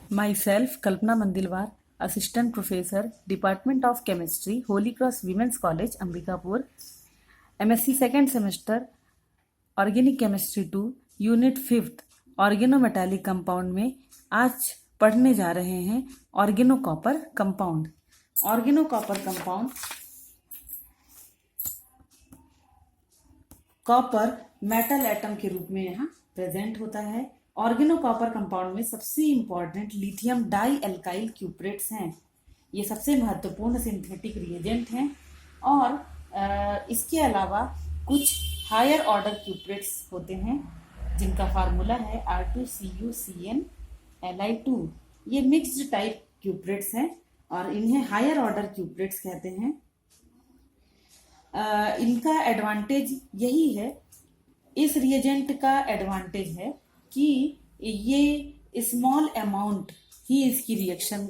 Myself, Kalpana Mandilwar, Assistant Professor, Department of Chemistry, Holy Cross Women's College, Ambikapur, MSc second semester, Organic Chemistry 2, Unit 5th, Organometallic Compound में आज पढ़ने जा रहे हैं organocopper compound. Organocopper compound copper metal atom के रूप में यहाँ प्रेजेंट होता है। ऑर्गेनोकॉपर कंपाउंड में सबसे इंपॉर्टेंट लिथियम डाई एल्काइल क्यूप्रेट्स हैं। ये सबसे महत्वपूर्ण सिंथेटिक रिएजेंट हैं और इसके अलावा कुछ हायर ऑर्डर क्यूप्रेट्स होते हैं जिनका फार्मूला है R2CuCnLi2। ये मिक्स्ड टाइप क्यूप्रेट्स हैं और इन्हें हायर ऑर्डर क्यूप्रेट्स कहते हैं। इनका एडवांटेज यही है, इस रिएजेंट का एडवांटेज है कि ये स्मॉल अमाउंट ही इसकी रिएक्शन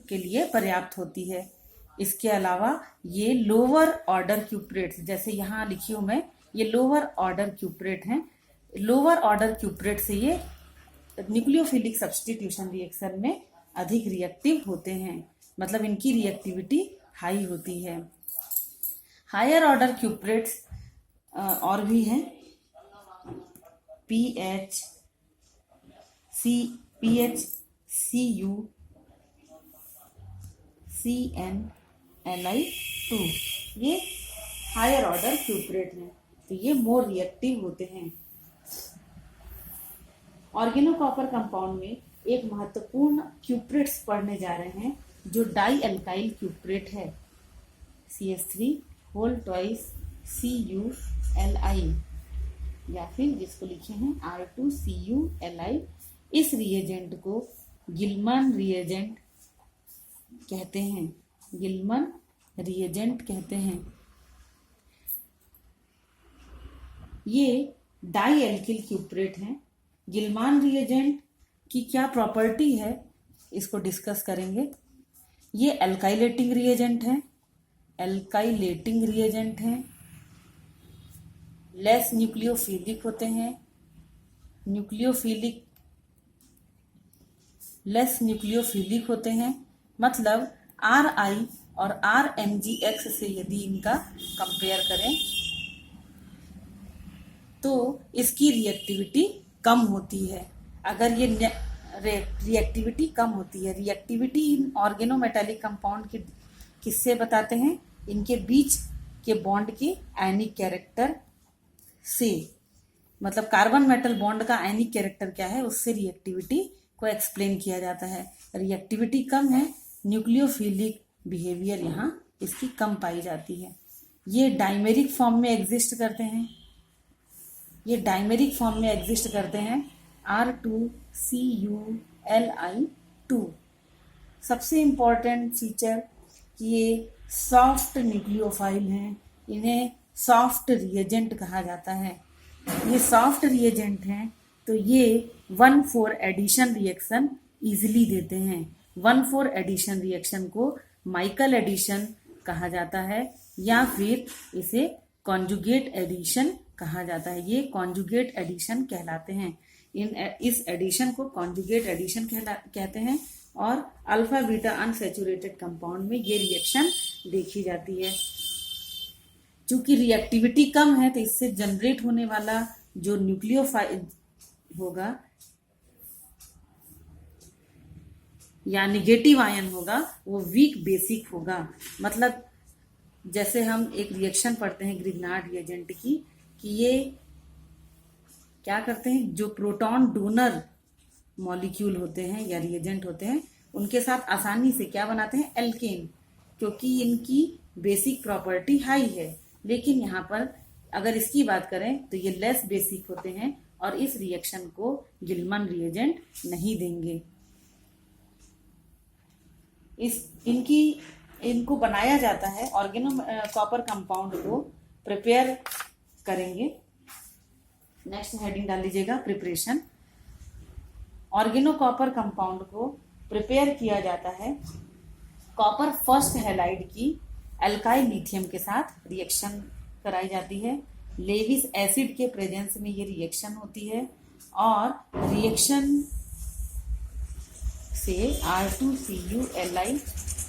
के लिए पर्याप्त होती है। इसके अलावा ये लोअर ऑर्डर क्यूप्रेट्स, जैसे यहाँ लिखी हूँ मैं, ये लोअर ऑर्डर क्यूप्रेट हैं। लोअर ऑर्डर क्यूप्रेट से ये न्यूक्लियोफिलिक सब्स्टिट्यूशन रिएक्शन में अधिक रिएक्टिव होते हैं, मतलब इनकी रिएक्टिविटी हाई होती है। हायर ऑर्डर क्यूप्रेट्स और भी हैं, PHCU CnLi2, ये हायर ऑर्डर क्यूप्रेट हैं, तो ये मोर रिएक्टिव होते हैं। ऑर्गेनोकॉपर कंपाउंड में एक महत्वपूर्ण क्यूप्रेट्स पढ़ने जा रहे हैं जो डाई एल्काइल क्यूप्रेट है, CH3 2CuLi, या फिर जिसको लिखे हैं R2CuLi। इस रिएजेंट को गिलमन रिएजेंट कहते हैं। गिलमन रिएजेंट कहते हैं। ये डाई एल्किल क्यूप्रेट हैं। गिलमान रिएजेंट की क्या प्रॉपर्टी है इसको डिस्कस करेंगे। ये एल्काइलेटिंग रिएजेंट है, एल्काइलेटिंग रिएजेंट हैं, लेस न्यूक्लियोफिलिक होते हैं, लेस न्यूक्लियोफिलिक होते हैं, मतलब Ri और RMgX से यदि इनका कंपेयर करें तो इसकी रिएक्टिविटी कम होती है। अगर ये रिएक्टिविटी कम होती है, रिएक्टिविटी इन ऑर्गेनोमेटालिक कंपाउंड की किससे बताते हैं, इनके बीच के बॉन्ड के आयनिक कैरेक्टर से, मतलब कार्बन मेटल बॉन्ड का आयनिक कैरेक्टर क्या है उससे रिएक्टिविटी को एक्सप्लेन किया जाता है। रिएक्टिविटी कम है, न्यूक्लियोफिलिक बिहेवियर यहाँ इसकी कम पाई जाती है। ये डाइमेरिक फॉर्म में एग्जिस्ट करते हैं, ये डाइमेरिक फॉर्म में एग्जिस्ट करते हैं, R2CuLi2। सबसे इंपॉर्टेंट फीचर कि ये सॉफ्ट न्यूक्लियोफाइल हैं, इन्हें सॉफ्ट रिएजेंट कहा जाता है। ये सॉफ्ट रिएजेंट हैं तो ये 1,4 एडिशन रिएक्शन इजीली देते हैं। 1,4 एडिशन रिएक्शन को माइकल एडिशन कहा जाता है या फिर इसे कॉन्जुगेट एडिशन कहा जाता है। ये कॉन्जुगेट एडिशन कहलाते हैं। इस एडिशन को कॉन्जुगेट एडिशन कहते हैं और अल्फा बीटा अनसैचुरेटेड कंपाउंड में ये रिएक्शन देखी जाती है। चूंकि रिएक्टिविटी कम है तो इससे जनरेट होने वाला जो न्यूक्लियोफाइल होगा या निगेटिव आयन होगा वो वीक बेसिक होगा। मतलब जैसे हम एक रिएक्शन पढ़ते हैं ग्रिग्नार्ड रिएजेंट की, कि ये क्या करते हैं, जो प्रोटॉन डोनर मॉलिक्यूल होते हैं या रिएजेंट होते हैं उनके साथ आसानी से क्या बनाते हैं, एल्केन, क्योंकि इनकी बेसिक प्रॉपर्टी हाई है। लेकिन यहाँ पर अगर इसकी बात करें तो ये लेस बेसिक होते हैं और इस रिएक्शन को गिलमन रिएजेंट नहीं देंगे। इनको बनाया जाता है, ऑर्गेनोकॉपर कंपाउंड को प्रिपेयर करेंगे। नेक्स्ट हेडिंग डाल लीजिएगा, प्रिपरेशन। ऑर्गेनोकॉपर कंपाउंड को प्रिपेयर किया जाता है कॉपर फर्स्ट हैलाइड की एल्काइल लिथियम के साथ रिएक्शन कराई जाती है। लेविस एसिड के प्रेजेंस में ये रिएक्शन होती है और रिएक्शन से R2CuLi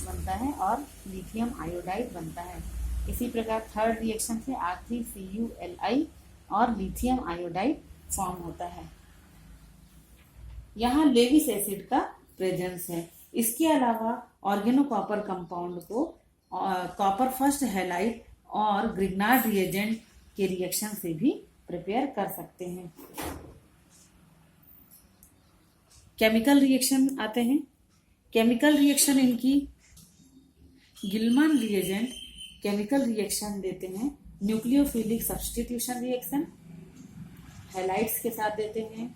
बनता है और लिथियम आयोडाइड बनता है। इसी प्रकार थर्ड रिएक्शन से R3CuLi और लिथियम आयोडाइड फॉर्म होता है। यहाँ लेविस एसिड का प्रेजेंस है। इसके अलावा ऑर्गेनो कॉपर कंपाउंड को कॉपर फर्स्ट हैलाइड और ग्रिग्नार्ड रिएजेंट के रिएक्शन से भी प्रिपेयर कर सकते हैं। केमिकल रिएक्शन आते हैं। केमिकल रिएक्शन इनकी गिलमान रिएजेंट केमिकल रिएक्शन देते हैं। न्यूक्लियोफिलिक सब्स्टिट्यूशन रिएक्शन हैलाइड्स के साथ देते हैं।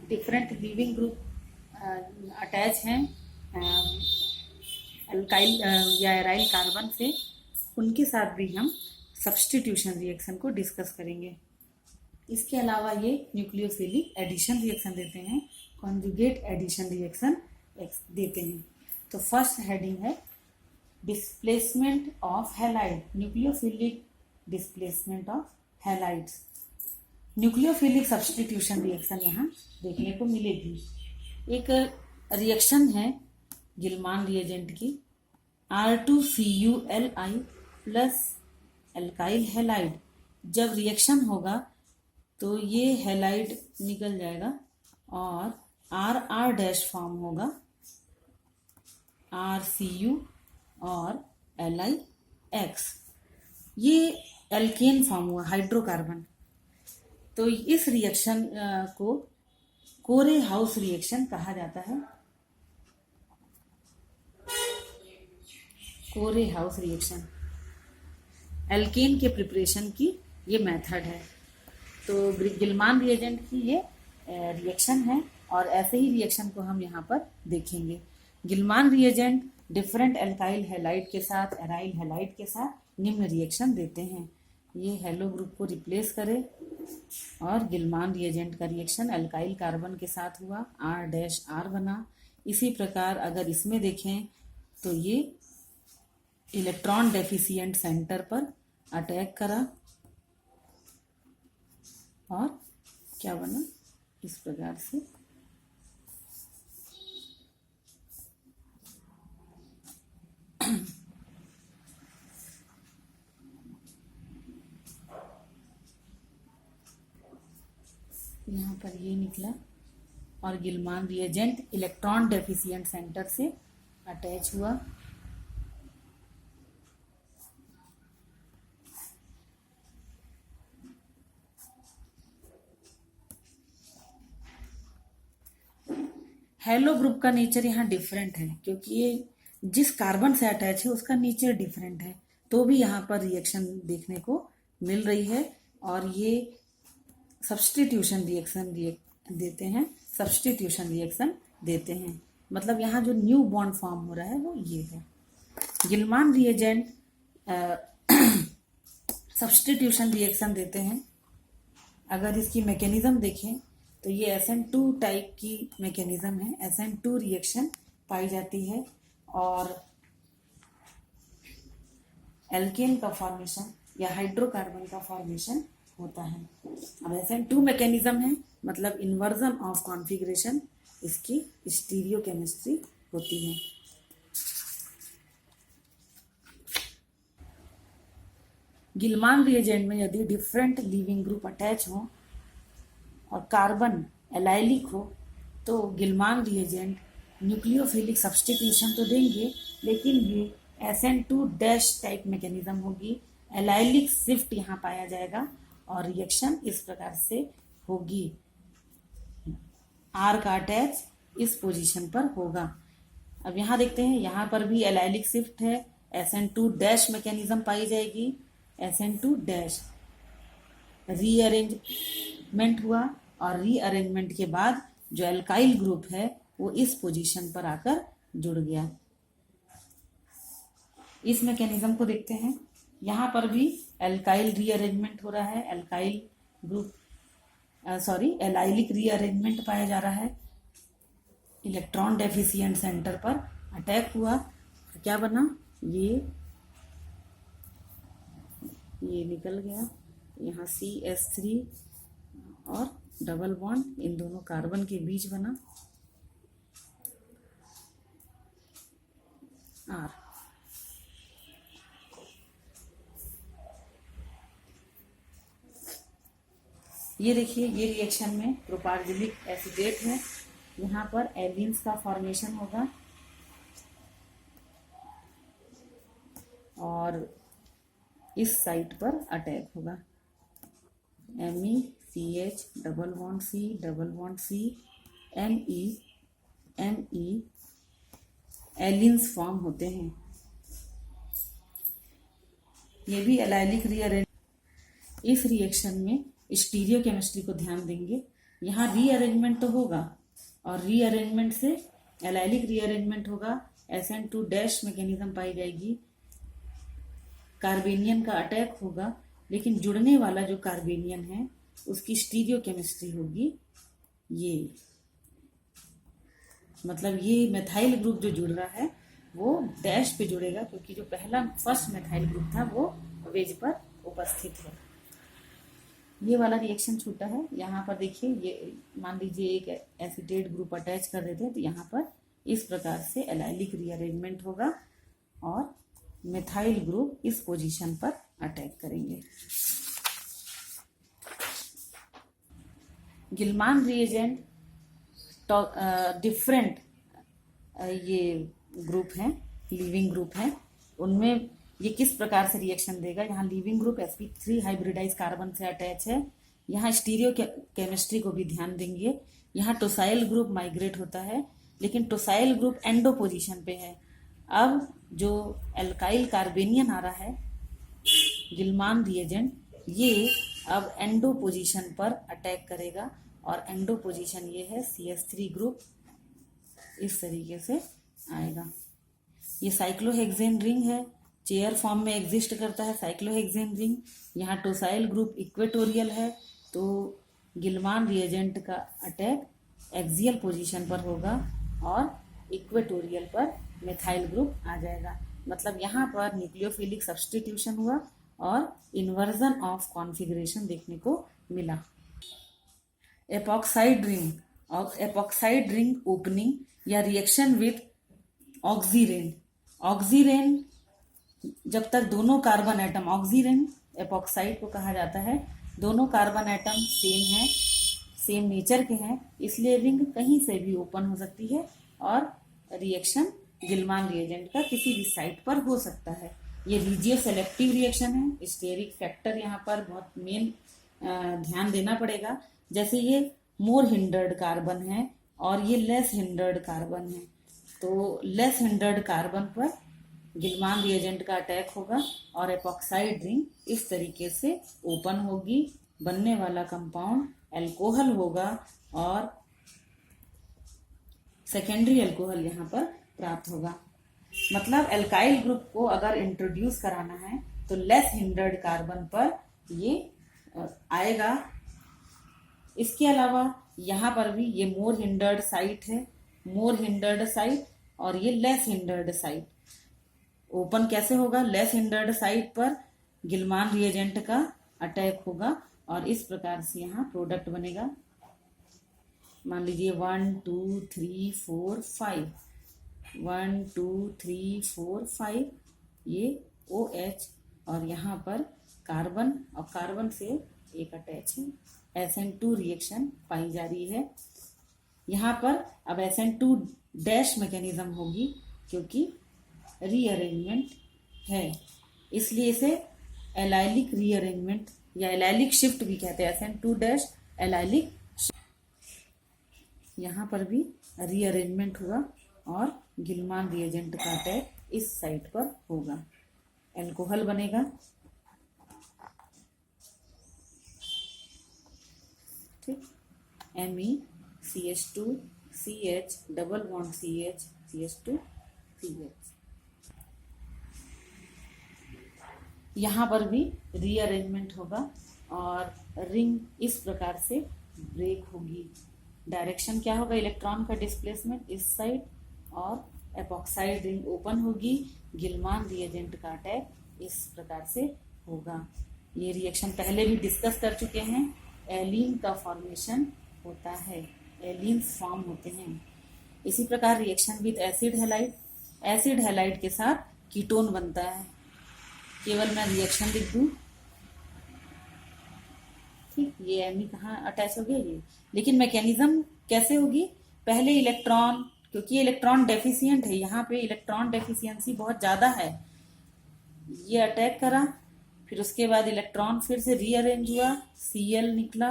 डिफरेंट लिविंग ग्रुप अटैच हैं अल्काइल या एराइल कार्बन से, उनके साथ भी हम सब्स्टिट्यूशन रिएक्शन को डिस्कस करेंगे। इसके अलावा ये न्यूक्लियोफिलिक एडिशन रिएक्शन देते हैं, कॉन्जुगेट एडिशन रिएक्शन देते हैं। तो फर्स्ट हेडिंग है displacement of halide, nucleophilic displacement of halides. Nucleophilic substitution reaction यहाँ देखने को मिलेगी। एक रिएक्शन है गिलमान रिएजेंट की, R2CuLi प्लस एल्काइल हैलाइड। जब रिएक्शन होगा तो ये हैलाइड निकल जाएगा और RR डैश फॉर्म होगा, RCu और LiX। ये एल्केन फॉर्म हुआ, हाइड्रोकार्बन। तो इस रिएक्शन को कोरे हाउस रिएक्शन कहा जाता है। कोरे हाउस रिएक्शन एल्केन के प्रिपरेशन की ये मेथड है। तो गिलमान रिएजेंट की ये रिएक्शन है और ऐसे ही रिएक्शन को हम यहाँ पर देखेंगे। गिलमान रिएजेंट डिफरेंट एल्काइल हैलाइड के साथ एराइल हैलाइड के साथ निम्न रिएक्शन देते हैं। ये हेलो ग्रुप को रिप्लेस करे और गिलमान रिएजेंट का रिएक्शन एल्काइल कार्बन के साथ हुआ, R' बना। इसी प्रकार अगर इसमें देखें तो ये इलेक्ट्रॉन डेफिशिएंट सेंटर पर अटैक करा और क्या बना, इस प्रकार से यहाँ पर ये निकला और गिलमान रिएजेंट इलेक्ट्रॉन डेफिशिएंट सेंटर से अटैच हुआ। हेलो ग्रुप का नेचर यहाँ डिफरेंट है क्योंकि ये जिस कार्बन से अटैच है उसका नेचर डिफरेंट है, तो भी यहाँ पर रिएक्शन देखने को मिल रही है। और ये सब्स्टिट्यूशन रिएक्शन देते हैं, सब्स्टिट्यूशन रिएक्शन देते हैं। मतलब यहाँ जो न्यू बॉन्ड फॉर्म हो रहा है वो ये है। गिलमान रिएजेंट सब्स्टिट्यूशन रिएक्शन देते हैं। अगर इसकी मैकेनिज्म देखें तो ये SN2 टाइप की मैकेनिज्म है। SN2 रिएक्शन पाई जाती है और एल्केन का फॉर्मेशन या हाइड्रोकार्बन का फॉर्मेशन होता है। अब SN2 मैकेनिज्म है, मतलब इन्वर्जन ऑफ कॉन्फ़िगरेशन इसकी स्टीरियोकेमिस्ट्री होती है। गिलमान रिएजेंट में यदि डिफरेंट लिविंग ग्रुप अटैच हो और कार्बन एलाइलिक हो तो गिलमान रिएजेंट न्यूक्लियोफिलिक सब्स्टिट्यूशन तो देंगे, लेकिन ये SN2 डैश टाइप मैकेनिज्म होगी। एलाइलिक शिफ्ट यहाँ पाया जाएगा और रिएक्शन इस प्रकार से होगी। R का अटैच इस पोजीशन पर होगा। अब यहाँ देखते हैं, यहाँ पर भी एलाइलिक शिफ्ट है, SN2 डैश मैकेनिज्म पाई जाएगी। SN2 डैश रीअरेंजमेंट हुआ और रीअरेंजमेंट के बाद जो एल्काइल ग्रुप है वो इस पोजीशन पर आकर जुड़ गया। इस मैकेनिज्म को देखते हैं। यहाँ पर भी एल्काइल रीअरेंजमेंट हो रहा है, एल्काइल ग्रुप एलाइलिक रीअरेंजमेंट पाया जा रहा है। इलेक्ट्रॉन डेफिशिएंट सेंटर पर अटैक हुआ, क्या बना, ये निकल गया। यहाँ CH3 और डबल बॉन्ड इन दोनों कार्बन के बीच बना आर। ये देखिए, ये रिएक्शन में प्रोपार्जिलिक एसीटेट है, यहाँ पर एलिन्स का फॉर्मेशन होगा और इस साइट पर अटैक होगा। MECH double bond C ME allenes form होते हैं। ये भी एलाइलिक रीअरेंज। इस रिएक्शन में स्टीरियो केमिस्ट्री को ध्यान देंगे। यहाँ रीअरेंजमेंट तो होगा और रीअरेंजमेंट से एलाइलिक रीअरेंजमेंट होगा, SN2 डैश मैकेनिज्म पाई जाएगी, कार्बेनियन का अटैक होगा, लेकिन जुड़ने वाला जो कार्बेनियन है उसकी स्टीरियो केमिस्ट्री होगी ये, मतलब ये मेथाइल ग्रुप जो जुड़ रहा है वो डैश पे जुड़ेगा, क्योंकि जो पहला फर्स्ट मेथाइल ग्रुप था वो वेज पर उपस्थित है। ये वाला रिएक्शन छूटा है। यहाँ पर देखिए, ये मान लीजिए एक एसिटेट ग्रुप अटैच कर देते हैं तो यहाँ पर इस प्रकार से एलाइलिक रीअरेंजमेंट होगा और मेथाइल ग्रुप इस पोजीशन पर अटैक करेंगे। गिलमान रिएजेंट डिफरेंट ये ग्रुप हैं, लीविंग ग्रुप हैं, उनमें ये किस प्रकार से रिएक्शन देगा। यहाँ leaving group sp3 hybridize carbon से अटैच है। यहाँ स्टीरियो केमिस्ट्री को भी ध्यान देंगे। यहाँ टोसाइल ग्रुप माइग्रेट होता है, लेकिन टोसाइल ग्रुप एंडो पोजीशन पे है। अब जो एल्काइल कार्बेनियन आ रहा है गिलमान रिएजेंट, ये अब एंडो पोजीशन पर अटैक करेगा और एंडो पोजीशन ये है CH3 ग्रुप, इस तरीके से आएगा। ये साइक्लोहेक्सेन रिंग है, चेयर फॉर्म में एग्जिस्ट करता है साइक्लोहेक्सेन रिंग। यहाँ टोसाइल ग्रुप इक्वेटोरियल है, तो गिलमान रिएजेंट का अटैक एक्सियल पोजीशन पर होगा और इक्वेटोरियल पर मेथाइल ग्रुप आ जाएगा। मतलब यहाँ पर न्यूक्लियोफिलिक सब्स्टिट्यूशन हुआ और इन्वर्जन ऑफ कॉन्फ़िगरेशन देखने को मिला। एपॉक्साइड रिंग और एपॉक्साइड रिंग ओपनिंग या रिएक्शन विथ ऑक्सीरेन। ऑक्सीरेन जब तक दोनों कार्बन एटम, ऑक्सीरेन एपॉक्साइड को कहा जाता है, दोनों कार्बन एटम सेम है, सेम नेचर के हैं, इसलिए रिंग कहीं से भी ओपन हो सकती है और रिएक्शन गिलमान रिएजेंट का किसी भी साइट पर हो सकता है। ये रीजियो सेलेक्टिव रिएक्शन है। स्टेरिक फैक्टर यहाँ पर बहुत मेन ध्यान देना पड़ेगा। जैसे ये मोर हिंडर्ड कार्बन है और ये लेस हिंडर्ड कार्बन है, तो लेस हिंडर्ड कार्बन पर गिलमान रिएजेंट का अटैक होगा और एपॉक्साइड रिंग इस तरीके से ओपन होगी। बनने वाला कंपाउंड एल्कोहल होगा और सेकेंडरी एल्कोहल यहाँ पर प्राप्त होगा। मतलब एल्काइल ग्रुप को अगर इंट्रोड्यूस कराना है तो लेस हिंडर्ड कार्बन पर ये आएगा। इसके अलावा यहाँ पर भी ये मोर हिंडर्ड साइट है, मोर हिंडर्ड साइट और ये लेस हिंडर्ड साइट। ओपन कैसे होगा? लेस हिंडर्ड साइट पर गिलमान रिएजेंट का अटैक होगा और इस प्रकार से यहाँ प्रोडक्ट बनेगा। मान लीजिए 1 2 3 4 5, 1 2 3 4 5 ये OH और यहाँ पर कार्बन और कार्बन से एक अटैच है, SN2 रिएक्शन पाई जा रही है। यहाँ पर अब SN2 डैश मैकेनिज्म होगी क्योंकि रीअरेंजमेंट है, इसलिए इसे एलाइलिक रीअरेंजमेंट या एलाइलिक शिफ्ट भी कहते हैं। SN2 dash allylic. यहाँ पर भी रीअरेंजमेंट हुआ और गिलमान रिएजेंट का अटैक इस साइट पर होगा, एल्कोहल बनेगा। ठीक, MECH2 CH double bond CH CH2 CH। यहाँ पर भी रीअरेंजमेंट होगा और रिंग इस प्रकार से ब्रेक होगी। डायरेक्शन क्या होगा? इलेक्ट्रॉन का डिस्प्लेसमेंट इस साइड और एपॉक्साइड रिंग ओपन होगी। गिलमान रिएजेंट का अटैक इस प्रकार से होगा। ये रिएक्शन पहले भी डिस्कस कर चुके हैं। एलीन का फॉर्मेशन होता है, एलीन्स फॉर्म होते हैं। इसी प्रकार reaction with acid halide, acid halide के साथ कीटोन बनता है। केवल मैं रिएक्शन लिख दूं, ठीक, ये एमी कहाँ अटैच हो गया ये, लेकिन मैकेनिज्म कैसे होगी, पहले इलेक्ट्रॉन, क्योंकि ये इलेक्ट्रॉन डेफिशिएंट है, यहाँ पे इलेक्ट्रॉन डेफिशिएंसी बहुत ज़्यादा है, ये अटैक करा, फिर उसके बाद इलेक्ट्रॉन फिर से रीअरेंज हुआ, Cl निकला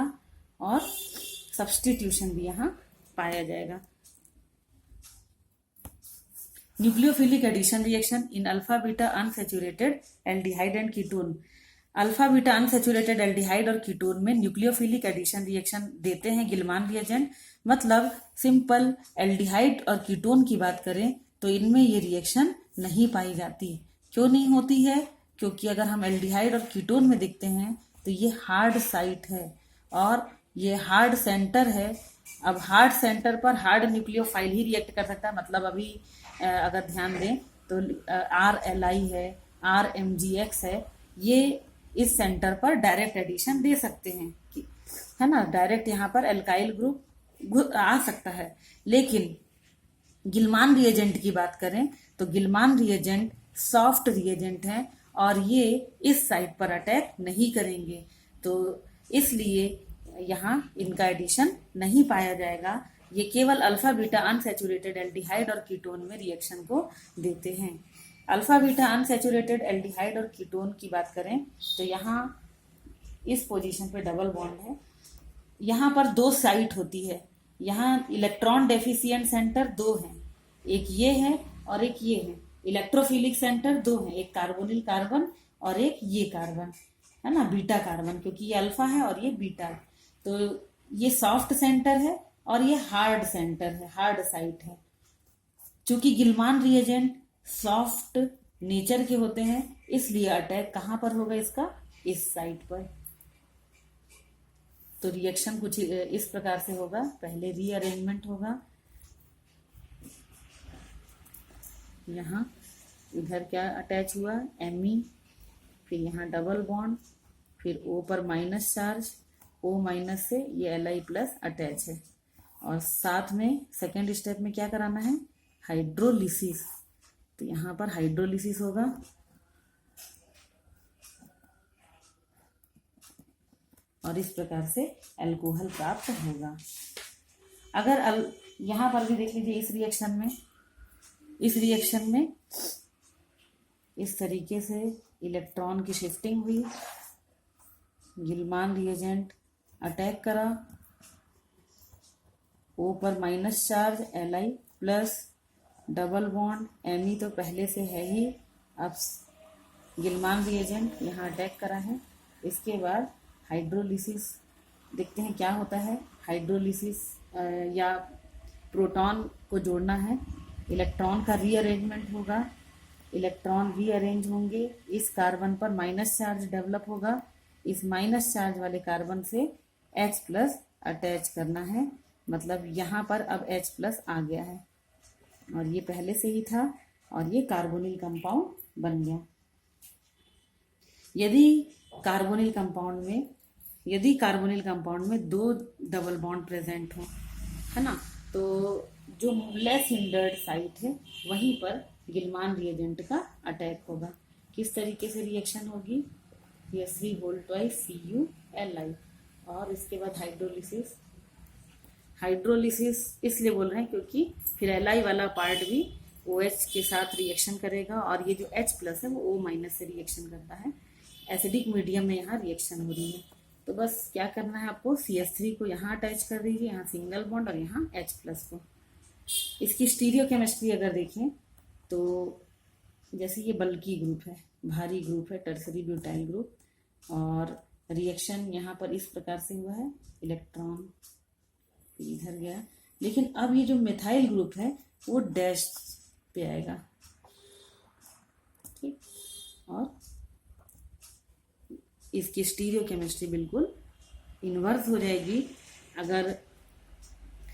और सब्स्टिट्यूशन भी यहाँ पाया जाएगा। Nucleophilic addition reaction in alpha beta unsaturated aldehyde and ketone. Alpha beta unsaturated aldehyde और कीटोन में न्यूक्लियोफिलिक एडिशन रिएक्शन देते हैं गिलमान रिएजेंट। मतलब सिंपल एल्डिहाइड और कीटोन की बात करें तो इनमें ये रिएक्शन नहीं पाई जाती। क्यों नहीं होती है? क्योंकि अगर हम एल्डिहाइड और कीटोन में देखते हैं तो ये हार्ड साइट है और ये हार्ड सेंटर है। अब हार्ड सेंटर पर हार्ड न्यूक्लियोफाइल ही रिएक्ट कर सकता है। मतलब अभी अगर ध्यान दें तो RLI है, RMGX है, ये इस सेंटर पर डायरेक्ट एडिशन दे सकते हैं, है ना, डायरेक्ट यहाँ पर एल्काइल ग्रुप आ सकता है। लेकिन गिलमान रिएजेंट की बात करें तो गिलमान रिएजेंट सॉफ्ट रिएजेंट है और ये इस साइट पर अटैक नहीं करेंगे, तो इसलिए यहाँ इनका एडिशन नहीं पाया जाएगा। ये केवल अल्फा बीटा अनसैचुरेटेड एल्डिहाइड और कीटोन में रिएक्शन को देते हैं। अल्फा बीटा अनसैचुरेटेड एल्डिहाइड और कीटोन की बात करें तो यहाँ इस पोजीशन पे डबल बॉन्ड है, यहाँ पर दो साइट होती है, यहाँ इलेक्ट्रॉन डेफिशिएंट सेंटर दो हैं, एक ये है और एक ये है। इलेक्ट्रोफिलिक सेंटर दो हैं, एक कार्बोनिल कार्बन और एक ये कार्बन, है ना, बीटा कार्बन, क्योंकि ये अल्फा है और ये बीटा है। तो ये सॉफ्ट सेंटर है और ये हार्ड सेंटर है, हार्ड साइट है। चूंकि गिलमान रिएजेंट सॉफ्ट नेचर के होते हैं इसलिए अटैक कहाँ पर होगा इसका, इस साइट पर। तो रिएक्शन कुछ इस प्रकार से होगा, पहले रीअरेंजमेंट होगा, यहाँ इधर क्या अटैच हुआ Me, फिर यहाँ डबल बॉन्ड, फिर O पर माइनस चार्ज, O माइनस से ये Li प्लस अटैच है और साथ में सेकेंड स्टेप में क्या कराना है, हाइड्रोलिसिस। तो यहाँ पर हाइड्रोलिसिस होगा और इस प्रकार से अल्कोहल प्राप्त होगा। अगर यहाँ पर भी देख लीजिए इस रिएक्शन में इस तरीके से इलेक्ट्रॉन की शिफ्टिंग हुई, गिलमान रिएजेंट अटैक करा, O पर minus charge Li plus double bond Me तो पहले से है ही, अब गिलमान रिएजेंट यहाँ अटैक करा है। इसके बाद हाइड्रोलिसिस देखते हैं क्या होता है। हाइड्रोलिसिस या प्रोटॉन को जोड़ना है, इलेक्ट्रॉन का रीअरेंजमेंट होगा, इलेक्ट्रॉन रीअरेंज होंगे, इस कार्बन पर माइनस चार्ज डेवलप होगा, इस माइनस चार्ज वाले कार्बन से H प्लस अटैच करना है। मतलब यहाँ पर अब H प्लस आ गया है और ये पहले से ही था और ये कार्बोनिल कंपाउंड बन गया। यदि कार्बोनिल कंपाउंड में दो डबल बॉन्ड प्रेजेंट हो, है ना, तो जो लेस हिंडर्ड साइट है वहीं पर गिलमान रिएजेंट का अटैक होगा। किस तरीके से रिएक्शन होगी, CH3 होल ट्वाइस CuLi और इसके बाद हाइड्रोलिसिस इसलिए बोल रहे हैं क्योंकि फिर Li वाला पार्ट भी OH के साथ रिएक्शन करेगा और ये जो H प्लस है वो O माइनस से रिएक्शन करता है। एसिडिक मीडियम में यहाँ रिएक्शन हो रही है, तो बस क्या करना है आपको, CH3 को यहाँ अटैच कर दीजिए, यहाँ सिंगल बॉन्ड और यहाँ H प्लस को। इसकी स्टीरियो केमिस्ट्री अगर देखें तो जैसे ये बल्की ग्रुप है, भारी ग्रुप है, टर्सरी ब्यूटाइल ग्रुप, और रिएक्शन यहाँ पर इस प्रकार से हुआ है, इलेक्ट्रॉन इधर गया, लेकिन अब ये जो मिथाइल ग्रुप है वो डैश पे आएगा, ठीक, और इसकी स्टीरियो केमिस्ट्री बिल्कुल इन्वर्स हो जाएगी। अगर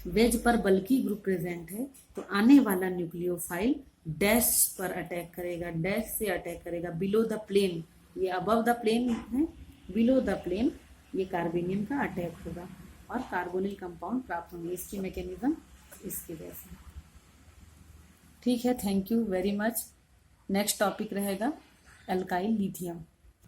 वेज पर बल्की ग्रुप प्रेजेंट है तो आने वाला न्यूक्लियोफाइल डैश पर अटैक करेगा, डैश से अटैक करेगा, बिलो द प्लेन, ये अबव द प्लेन है, बिलो द प्लेन ये कार्बेनियम का अटैक होगा और कार्बोनिल कंपाउंड प्राप्त होंगे। इसकी मैकेनिज्म इसके जैसे, ठीक है, thank you very much. Next topic रहेगा एल्काइल लिथियम।